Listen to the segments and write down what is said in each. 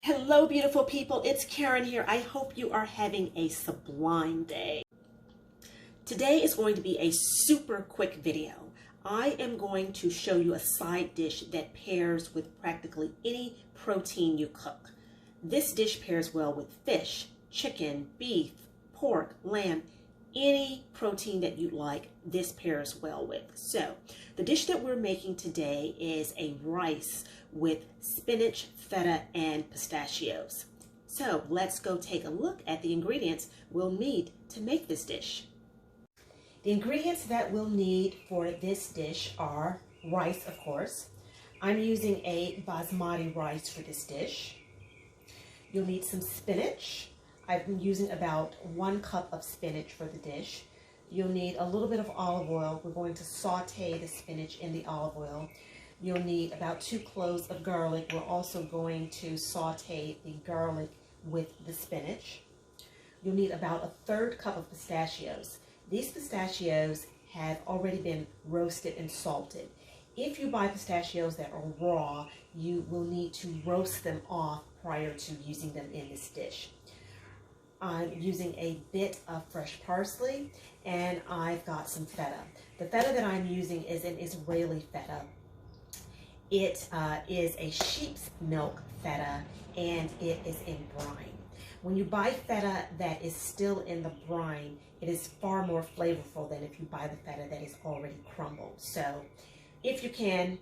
Hello, beautiful people. It's Karen here. I hope you are having a sublime day. Today is going to be a super quick video. I am going to show you a side dish that pairs with practically any protein you cook. This dish pairs well with fish, chicken, beef, pork, lamb, any protein that you like, this pairs well with. So the dish that we're making today is a rice with spinach, feta, and pistachios. So let's go take a look at the ingredients we'll need to make this dish. The ingredients that we'll need for this dish are rice, of course. I'm using a basmati rice for this dish. You'll need some spinach. I'm using about 1 cup of spinach for the dish. You'll need a little bit of olive oil. We're going to saute the spinach in the olive oil. You'll need about 2 cloves of garlic. We're also going to saute the garlic with the spinach. You'll need about 1/3 cup of pistachios. These pistachios have already been roasted and salted. If you buy pistachios that are raw, you will need to roast them off prior to using them in this dish. I'm using a bit of fresh parsley, and I've got some feta. The feta that I'm using is an Israeli feta. It is a sheep's milk feta, and it is in brine. When you buy feta that is still in the brine, it is far more flavorful than if you buy the feta that is already crumbled. So if you can,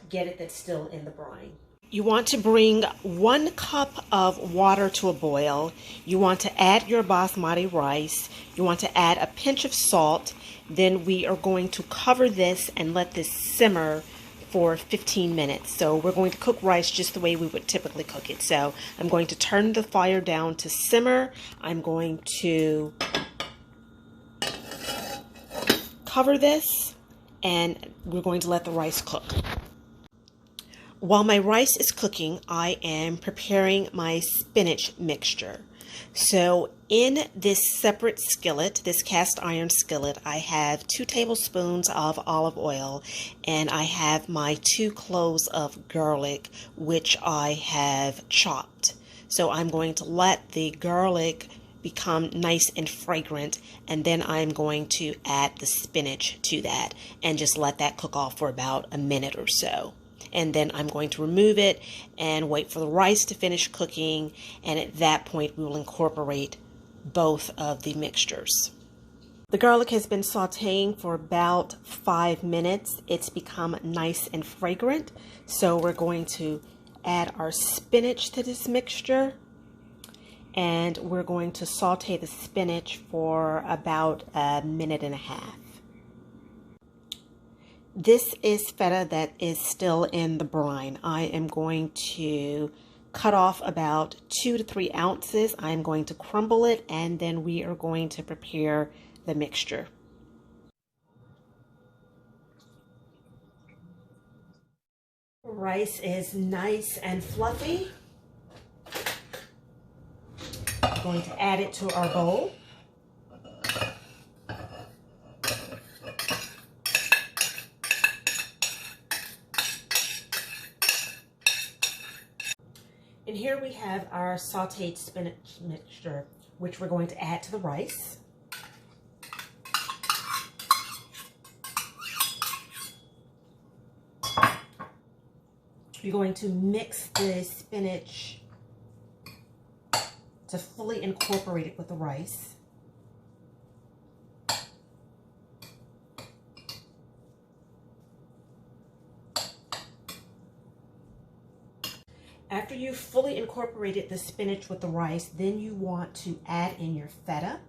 get it that's still in the brine. You want to bring 1 cup of water to a boil. You want to add your basmati rice. You want to add a pinch of salt. Then we are going to cover this and let this simmer for 15 minutes. So we're going to cook rice just the way we would typically cook it. So I'm going to turn the fire down to simmer. I'm going to cover this, and we're going to let the rice cook. While my rice is cooking, I am preparing my spinach mixture. So in this separate skillet, this cast iron skillet, I have 2 tablespoons of olive oil, and I have my 2 cloves of garlic, which I have chopped. So I'm going to let the garlic become nice and fragrant, and then I'm going to add the spinach to that and just let that cook off for about a minute or so. And then I'm going to remove it and wait for the rice to finish cooking, and at that point we will incorporate both of the mixtures. The garlic has been sauteing for about 5 minutes. It's become nice and fragrant, so we're going to add our spinach to this mixture, and we're going to saute the spinach for about 1.5 minutes. This is feta that is still in the brine. I am going to cut off about 2 to 3 ounces. I'm going to crumble it, and then we are going to prepare the mixture. Rice is nice and fluffy. I'm going to add it to our bowl. And here we have our sauteed spinach mixture, which we're going to add to the rice. You're going to mix the spinach to fully incorporate it with the rice. After you've fully incorporated the spinach with the rice, then you want to add in your feta.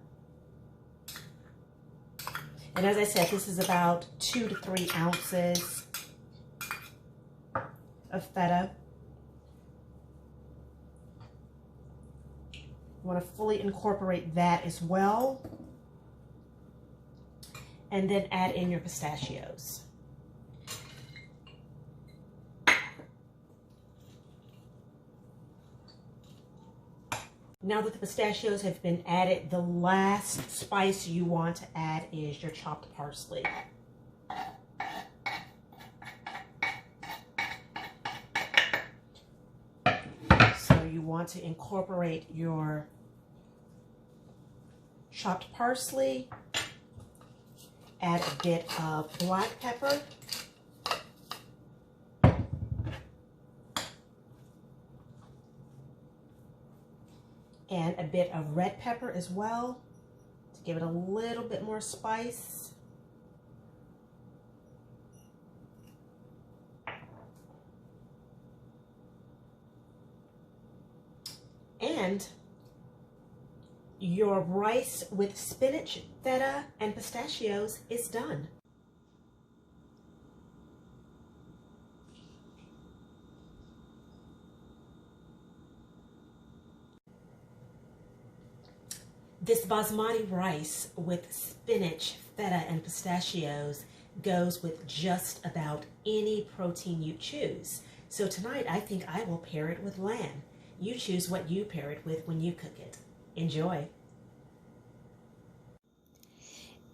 And as I said, this is about 2 to 3 ounces of feta. You want to fully incorporate that as well. And then add in your pistachios. Now that the pistachios have been added, the last spice you want to add is your chopped parsley. So you want to incorporate your chopped parsley, add a bit of black pepper, and a bit of red pepper as well to give it a little bit more spice. And your rice with spinach, feta, and pistachios is done. This basmati rice with spinach, feta, and pistachios goes with just about any protein you choose. So tonight I think I will pair it with lamb. You choose what you pair it with when you cook it. Enjoy.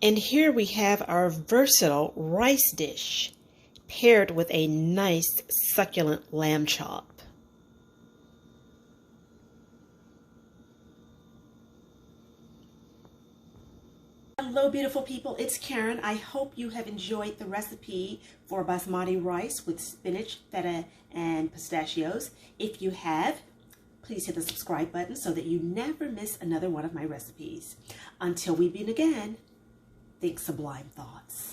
And here we have our versatile rice dish paired with a nice succulent lamb chop. Hello beautiful people, it's Karen. I hope you have enjoyed the recipe for basmati rice with spinach, feta, and pistachios. If you have, please hit the subscribe button so that you never miss another one of my recipes. Until we meet again, think sublime thoughts.